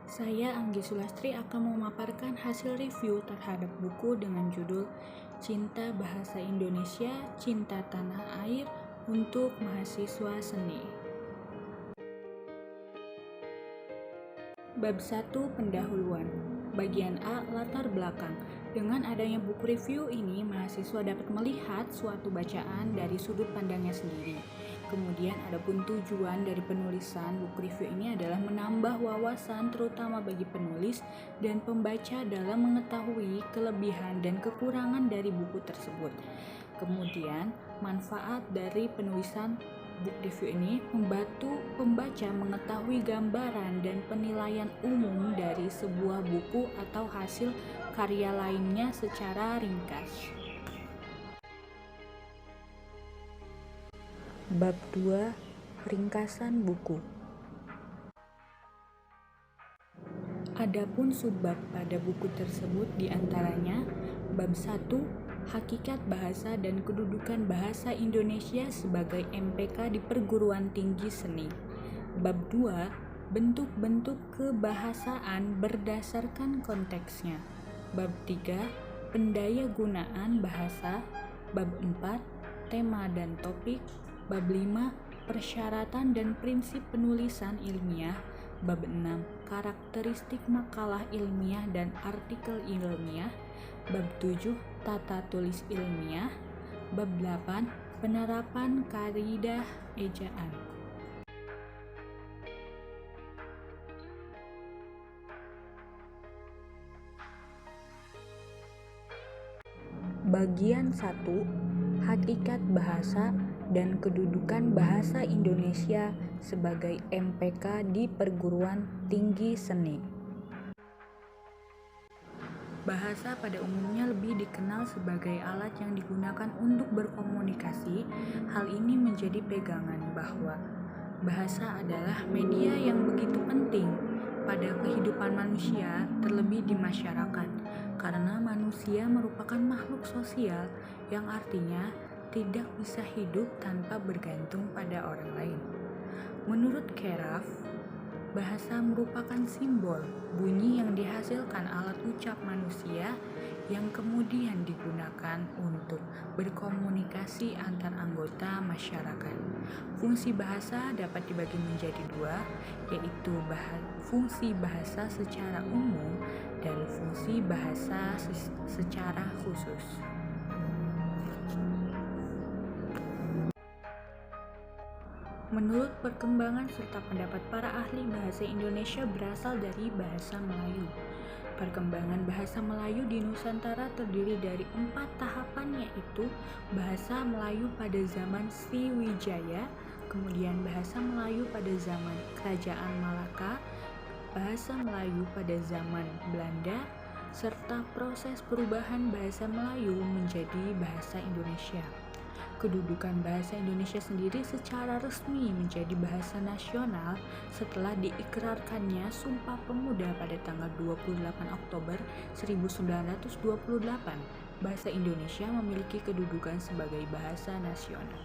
Saya Anggi Sulastri akan memaparkan hasil review terhadap buku dengan judul Cinta Bahasa Indonesia, Cinta Tanah Air untuk Mahasiswa Seni. Bab 1 Pendahuluan. Bagian A Latar Belakang. Dengan adanya buku review ini, mahasiswa dapat melihat suatu bacaan dari sudut pandangnya sendiri. Kemudian adapun tujuan dari penulisan buku review ini adalah menambah wawasan terutama bagi penulis dan pembaca dalam mengetahui kelebihan dan kekurangan dari buku tersebut. Kemudian manfaat dari penulisan buku review ini membantu pembaca mengetahui gambaran dan penilaian umum dari sebuah buku atau hasil karya lainnya secara ringkas. Bab 2 Ringkasan buku. Adapun subbab pada buku tersebut diantaranya Bab 1 Hakikat Bahasa dan Kedudukan Bahasa Indonesia sebagai MPK di Perguruan Tinggi Seni. Bab 2 Bentuk-bentuk kebahasaan berdasarkan konteksnya. Bab 3 Pendayagunaan bahasa. Bab 4 Tema dan topik. Bab 5 Persyaratan dan prinsip penulisan ilmiah. Bab 6 Karakteristik makalah ilmiah dan artikel ilmiah. Bab 7 Tata tulis ilmiah. Bab 8 Penerapan kaidah ejaan. Bagian 1 Hakikat Bahasa dan Kedudukan Bahasa Indonesia sebagai MPK di Perguruan Tinggi Seni. Bahasa pada umumnya lebih dikenal sebagai alat yang digunakan untuk berkomunikasi. Hal ini menjadi pegangan bahwa bahasa adalah media yang begitu penting pada kehidupan manusia, terlebih di masyarakat, karena manusia merupakan makhluk sosial yang artinya tidak bisa hidup tanpa bergantung pada orang lain. Menurut Keraf, bahasa merupakan simbol, bunyi yang dihasilkan alat ucap manusia yang kemudian digunakan untuk berkomunikasi antar anggota masyarakat. Fungsi bahasa dapat dibagi menjadi dua, yaitu fungsi bahasa secara umum dan fungsi bahasa secara khusus. Menurut perkembangan serta pendapat para ahli, bahasa Indonesia berasal dari bahasa Melayu. Perkembangan bahasa Melayu di Nusantara terdiri dari 4 tahapan, yaitu bahasa Melayu pada zaman Sriwijaya, kemudian bahasa Melayu pada zaman Kerajaan Malaka, bahasa Melayu pada zaman Belanda, serta proses perubahan bahasa Melayu menjadi bahasa Indonesia. Kedudukan bahasa Indonesia sendiri secara resmi menjadi bahasa nasional setelah diikrarkannya Sumpah Pemuda pada tanggal 28 Oktober 1928. Bahasa Indonesia memiliki kedudukan sebagai bahasa nasional.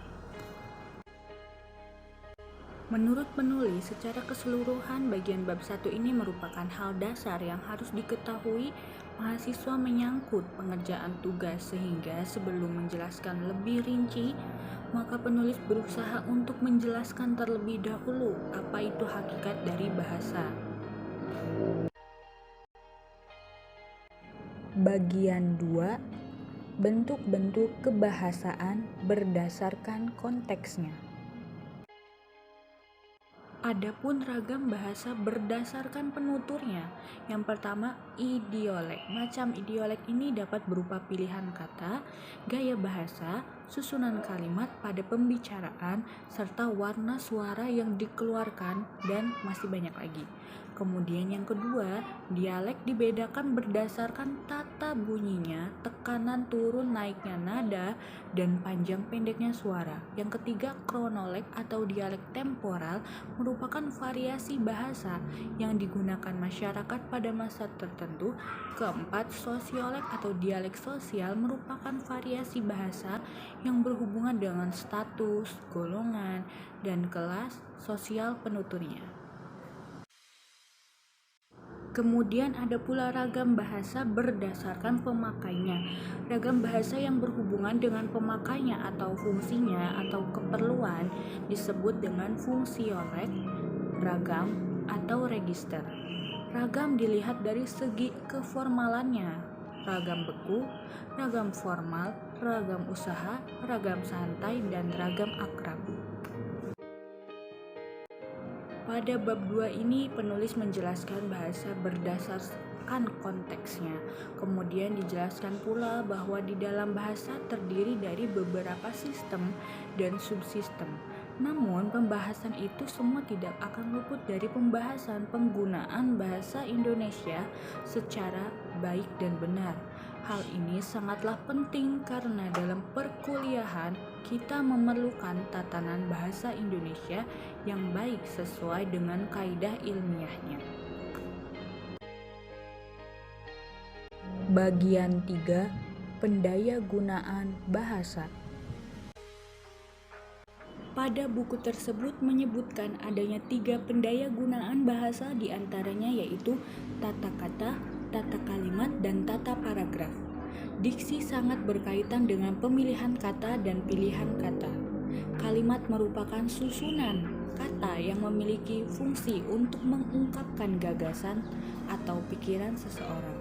Menurut penulis, secara keseluruhan bagian bab 1 ini merupakan hal dasar yang harus diketahui mahasiswa menyangkut pengerjaan tugas, sehingga sebelum menjelaskan lebih rinci, maka penulis berusaha untuk menjelaskan terlebih dahulu apa itu hakikat dari bahasa. Bagian 2 Bentuk-bentuk kebahasaan berdasarkan konteksnya. Adapun ragam bahasa berdasarkan penuturnya. Yang pertama, idiolek. Macam idiolek ini dapat berupa pilihan kata, gaya bahasa, susunan kalimat pada pembicaraan, serta warna suara yang dikeluarkan, dan masih banyak lagi. Kemudian yang kedua, dialek dibedakan berdasarkan tata bunyinya, tekanan turun naiknya nada, dan panjang pendeknya suara. Yang ketiga, kronolek atau dialek temporal merupakan variasi bahasa yang digunakan masyarakat pada masa tertentu. Keempat, sosiolek atau dialek sosial merupakan variasi bahasa yang berhubungan dengan status, golongan, dan kelas sosial penuturnya. Kemudian ada pula ragam bahasa berdasarkan pemakainya. Ragam bahasa yang berhubungan dengan pemakainya atau fungsinya atau keperluan disebut dengan fungsiolek, ragam, atau register. Ragam dilihat dari segi keformalannya. Ragam beku, ragam formal, ragam usaha, ragam santai, dan ragam akrab. Pada bab 2 ini penulis menjelaskan bahasa berdasarkan konteksnya. Kemudian dijelaskan pula bahwa di dalam bahasa terdiri dari beberapa sistem dan subsistem. Namun pembahasan itu semua tidak akan luput dari pembahasan penggunaan bahasa Indonesia secara baik dan benar. Hal ini sangatlah penting karena dalam perkuliahan kita memerlukan tatanan bahasa Indonesia yang baik sesuai dengan kaidah ilmiahnya. Bagian 3. Pendayagunaan bahasa. Pada buku tersebut menyebutkan adanya 3 pendayagunaan bahasa, diantaranya yaitu tata kata, tata kalimat, dan tata paragraf. Diksi sangat berkaitan dengan pemilihan kata dan pilihan kata. Kalimat merupakan susunan kata yang memiliki fungsi untuk mengungkapkan gagasan atau pikiran seseorang.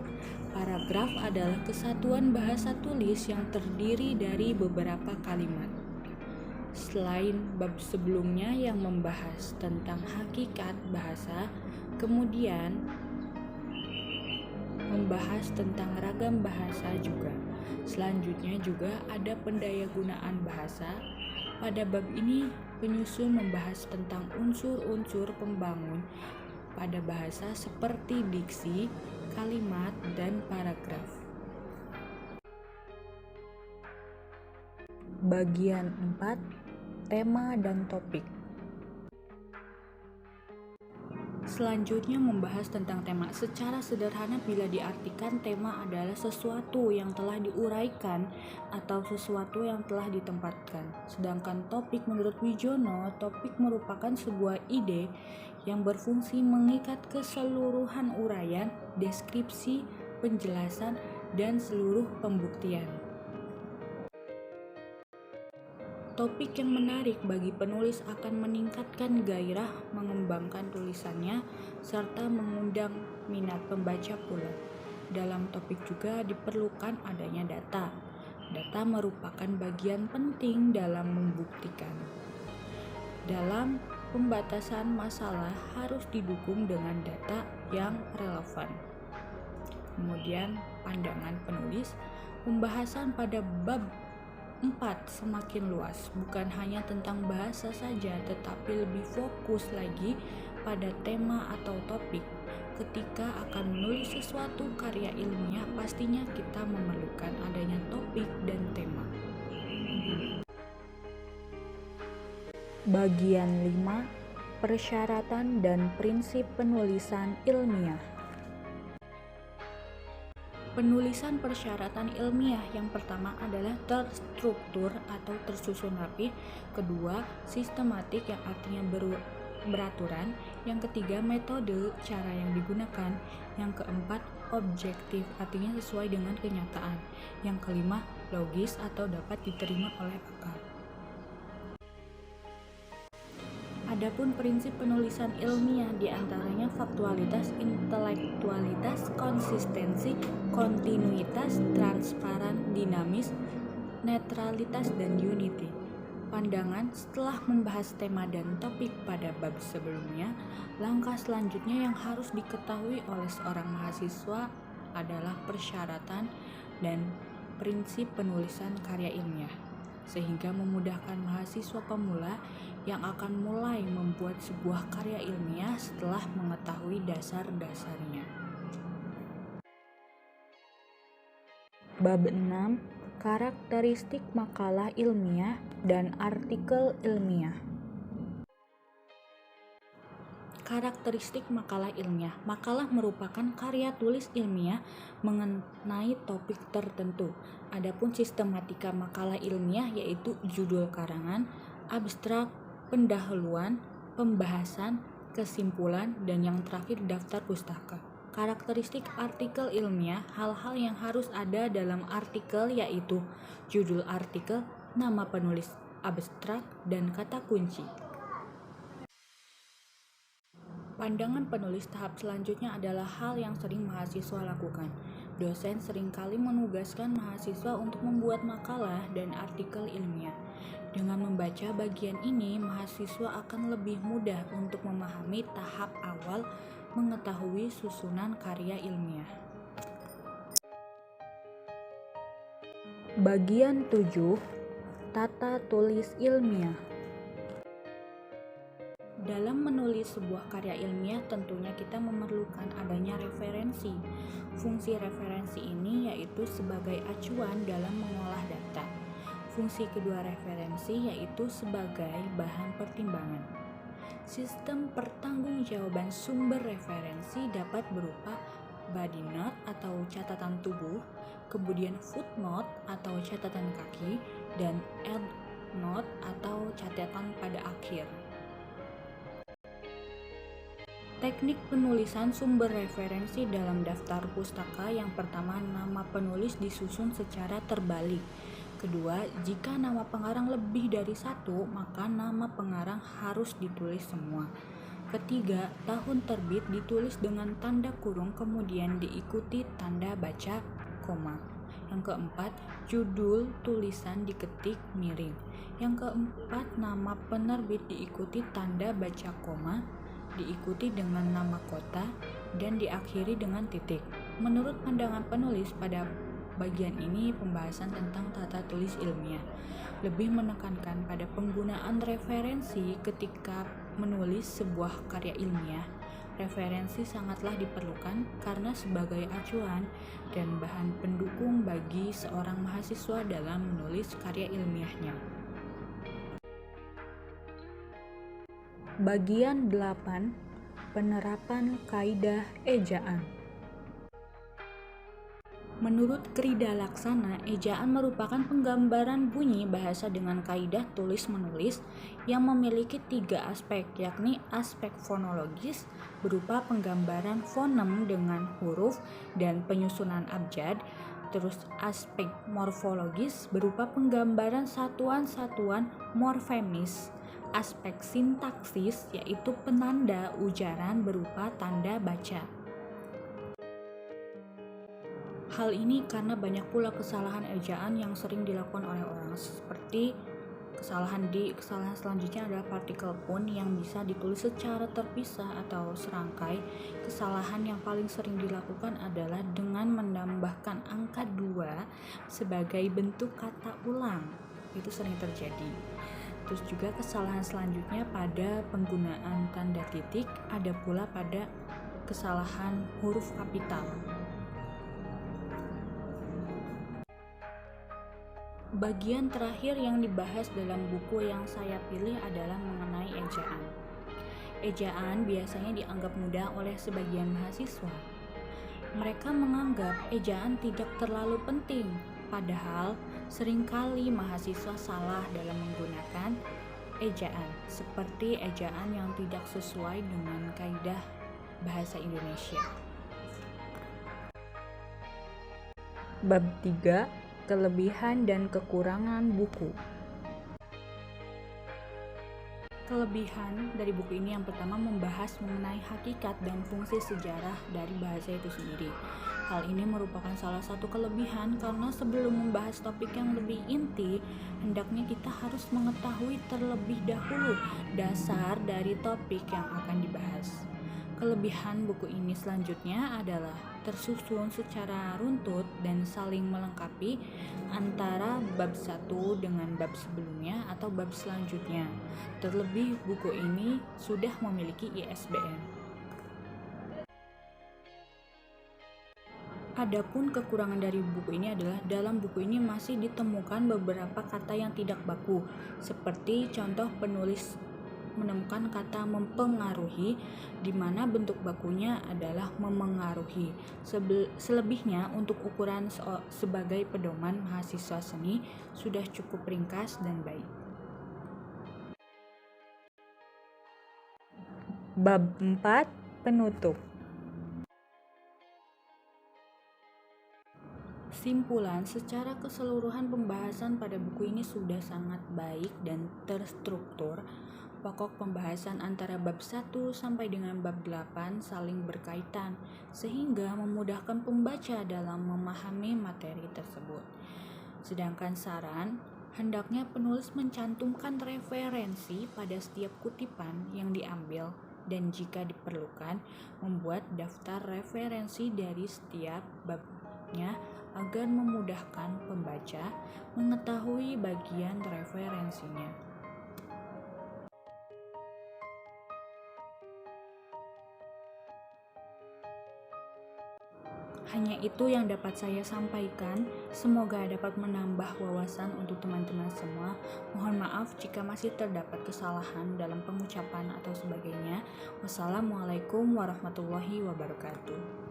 Paragraf adalah kesatuan bahasa tulis yang terdiri dari beberapa kalimat. Selain bab sebelumnya yang membahas tentang hakikat bahasa, kemudian membahas tentang ragam bahasa juga. Selanjutnya juga ada pendayagunaan bahasa. Pada bab ini penyusun membahas tentang unsur-unsur pembangun pada bahasa seperti diksi, kalimat, dan paragraf. Bagian 4. Tema dan topik. Selanjutnya membahas tentang tema. Secara sederhana bila diartikan, tema adalah sesuatu yang telah diuraikan atau sesuatu yang telah ditempatkan. Sedangkan topik menurut Wijono, topik merupakan sebuah ide yang berfungsi mengikat keseluruhan uraian, deskripsi, penjelasan, dan seluruh pembuktian. Topik yang menarik bagi penulis akan meningkatkan gairah mengembangkan tulisannya serta mengundang minat pembaca pula. Dalam topik juga diperlukan adanya data. Data merupakan bagian penting dalam membuktikan. Dalam pembatasan masalah harus didukung dengan data yang relevan. Kemudian pandangan penulis, pembahasan pada bab 4 semakin luas, bukan hanya tentang bahasa saja, tetapi lebih fokus lagi pada tema atau topik. Ketika akan menulis sesuatu karya ilmiah, pastinya kita memerlukan adanya topik dan tema. Bagian 5. Persyaratan dan prinsip penulisan ilmiah. Penulisan persyaratan ilmiah yang pertama adalah terstruktur atau tersusun rapi, kedua sistematik yang artinya beraturan, yang ketiga metode cara yang digunakan, yang keempat objektif artinya sesuai dengan kenyataan, yang kelima logis atau dapat diterima oleh akal. Adapun prinsip penulisan ilmiah diantaranya faktualitas, intelektualitas, konsistensi, kontinuitas, transparan, dinamis, netralitas, dan unity. Pandangan setelah membahas tema dan topik pada bab sebelumnya, langkah selanjutnya yang harus diketahui oleh seorang mahasiswa adalah persyaratan dan prinsip penulisan karya ilmiah, sehingga memudahkan mahasiswa pemula yang akan mulai membuat sebuah karya ilmiah setelah mengetahui dasar-dasarnya. Bab 6. Karakteristik makalah ilmiah dan artikel ilmiah. Karakteristik makalah ilmiah. Makalah merupakan karya tulis ilmiah mengenai topik tertentu. Adapun sistematika makalah ilmiah yaitu judul karangan, abstrak, pendahuluan, pembahasan, kesimpulan, dan yang terakhir daftar pustaka. Karakteristik artikel ilmiah, hal-hal yang harus ada dalam artikel yaitu judul artikel, nama penulis abstrak, dan kata kunci. Pandangan penulis tahap selanjutnya adalah hal yang sering mahasiswa lakukan. Dosen seringkali menugaskan mahasiswa untuk membuat makalah dan artikel ilmiah. Dengan membaca bagian ini, mahasiswa akan lebih mudah untuk memahami tahap awal mengetahui susunan karya ilmiah. Bagian 7. Tata tulis ilmiah. Dalam menulis sebuah karya ilmiah tentunya kita memerlukan adanya referensi. Fungsi referensi ini yaitu sebagai acuan dalam mengolah data. Fungsi kedua referensi yaitu sebagai bahan pertimbangan. Sistem pertanggungjawaban sumber referensi dapat berupa body note atau catatan tubuh, kemudian footnote atau catatan kaki, dan endnote atau catatan pada akhir. Teknik penulisan sumber referensi dalam daftar pustaka: yang pertama, nama penulis disusun secara terbalik. Kedua, jika nama pengarang lebih dari satu, maka nama pengarang harus ditulis semua. Ketiga, tahun terbit ditulis dengan tanda kurung kemudian diikuti tanda baca koma. Yang keempat, judul tulisan diketik miring. Yang keempat, nama penerbit diikuti tanda baca koma, diikuti dengan nama kota, dan diakhiri dengan titik. Menurut pandangan penulis, pada bagian ini pembahasan tentang tata tulis ilmiah lebih menekankan pada penggunaan referensi ketika menulis sebuah karya ilmiah. Referensi sangatlah diperlukan karena sebagai acuan dan bahan pendukung bagi seorang mahasiswa dalam menulis karya ilmiahnya. Bagian 8. Penerapan kaidah ejaan. Menurut Krida Laksana, ejaan merupakan penggambaran bunyi bahasa dengan kaidah tulis-menulis yang memiliki 3 aspek, yakni aspek fonologis berupa penggambaran fonem dengan huruf dan penyusunan abjad, terus aspek morfologis berupa penggambaran satuan-satuan morfemis, aspek sintaksis yaitu penanda ujaran berupa tanda baca. Hal ini karena banyak pula kesalahan ejaan yang sering dilakukan oleh orang, seperti kesalahan selanjutnya adalah partikel pun yang bisa ditulis secara terpisah atau serangkai. Kesalahan yang paling sering dilakukan adalah dengan menambahkan angka 2 sebagai bentuk kata ulang. Itu sering terjadi. Terus juga kesalahan selanjutnya pada penggunaan tanda titik, ada pula pada kesalahan huruf kapital. Bagian terakhir yang dibahas dalam buku yang saya pilih adalah mengenai ejaan. Ejaan biasanya dianggap mudah oleh sebagian mahasiswa. Mereka menganggap ejaan tidak terlalu penting, padahal seringkali mahasiswa salah dalam menggunakan ejaan, seperti ejaan yang tidak sesuai dengan kaidah bahasa Indonesia. Bab 3. Kelebihan dan kekurangan buku. Kelebihan dari buku ini yang pertama membahas mengenai hakikat dan fungsi sejarah dari bahasa itu sendiri. Hal ini merupakan salah satu kelebihan karena sebelum membahas topik yang lebih inti, hendaknya kita harus mengetahui terlebih dahulu dasar dari topik yang akan dibahas. Kelebihan buku ini selanjutnya adalah tersusun secara runtut dan saling melengkapi antara bab 1 dengan bab sebelumnya atau bab selanjutnya. Terlebih buku ini sudah memiliki ISBN. Adapun kekurangan dari buku ini adalah dalam buku ini masih ditemukan beberapa kata yang tidak baku, seperti contoh penulis menemukan kata mempengaruhi, di mana bentuk bakunya adalah memengaruhi. Selebihnya untuk ukuran sebagai pedoman mahasiswa seni sudah cukup ringkas dan baik. Bab 4. Penutup. Simpulan, secara keseluruhan pembahasan pada buku ini sudah sangat baik dan terstruktur. Pokok pembahasan antara bab 1 sampai dengan bab 8 saling berkaitan, sehingga memudahkan pembaca dalam memahami materi tersebut. Sedangkan saran, hendaknya penulis mencantumkan referensi pada setiap kutipan yang diambil dan jika diperlukan, membuat daftar referensi dari setiap babnya agar memudahkan pembaca mengetahui bagian referensinya. Hanya itu yang dapat saya sampaikan. Semoga dapat menambah wawasan untuk teman-teman semua. Mohon maaf jika masih terdapat kesalahan dalam pengucapan atau sebagainya. Wassalamualaikum warahmatullahi wabarakatuh.